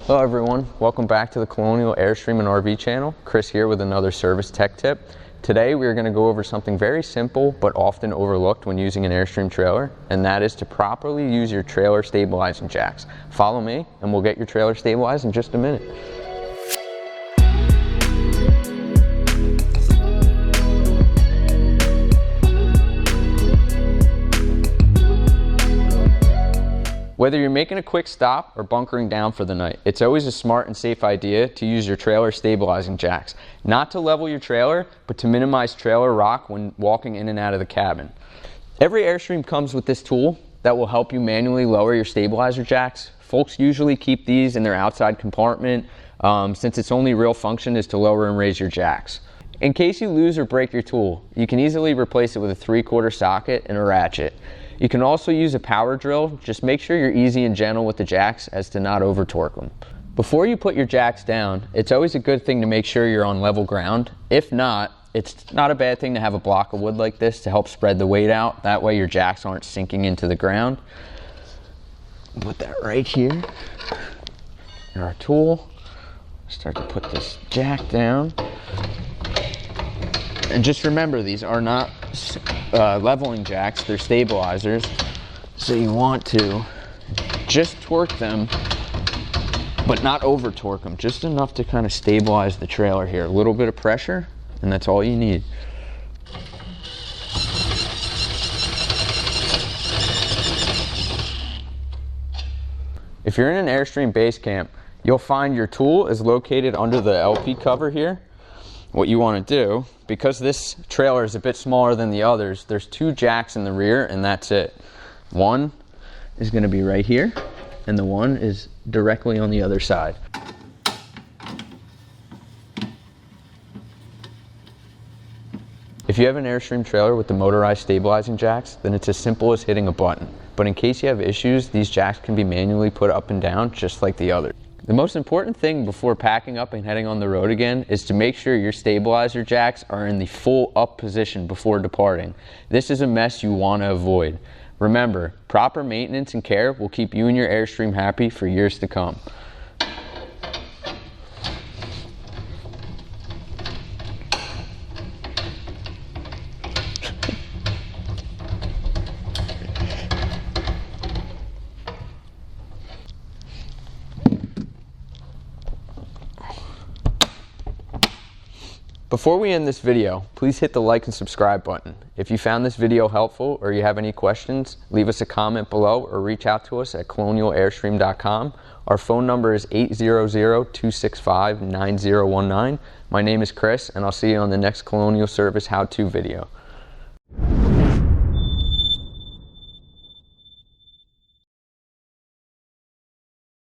Hello everyone, welcome back to the Colonial Airstream and RV channel. Chris here with another service tech tip. Today we are going to go over something very simple but often overlooked when using an Airstream trailer, and that is to properly use your trailer stabilizing jacks. Follow me and we'll get your trailer stabilized in just a minute. Whether you're making a quick stop or bunkering down for the night, it's always a smart and safe idea to use your trailer stabilizing jacks. Not to level your trailer, but to minimize trailer rock when walking in and out of the cabin. Every Airstream comes with this tool that will help you manually lower your stabilizer jacks. Folks usually keep these in their outside compartment since its only real function is to lower and raise your jacks. In case you lose or break your tool, you can easily replace it with a 3/4 socket and a ratchet. You can also use a power drill. Just make sure you're easy and gentle with the jacks as to not over torque them. Before you put your jacks down, it's always a good thing to make sure you're on level ground. If not, it's not a bad thing to have a block of wood like this to help spread the weight out. That way your jacks aren't sinking into the ground. Put that right here. And our tool. Start to put this jack down. And just remember, these are not leveling jacks, they're stabilizers. So you want to just torque them, but not over torque them, just enough to kind of stabilize the trailer here. A little bit of pressure, and that's all you need. If you're in an Airstream base camp, you'll find your tool is located under the LP cover here. What you want to do, because this trailer is a bit smaller than the others, there's 2 jacks in the rear and that's it. One is going to be right here and the one is directly on the other side. If you have an Airstream trailer with the motorized stabilizing jacks, then it's as simple as hitting a button. But in case you have issues, these jacks can be manually put up and down just like the others. The most important thing before packing up and heading on the road again is to make sure your stabilizer jacks are in the full up position before departing. This is a mess you want to avoid. Remember, proper maintenance and care will keep you and your Airstream happy for years to come. Before we end this video, please hit the like and subscribe button. If you found this video helpful or you have any questions, leave us a comment below or reach out to us at colonialairstream.com. Our phone number is 800-265-9019. My name is Chris and I'll see you on the next Colonial Service how-to video.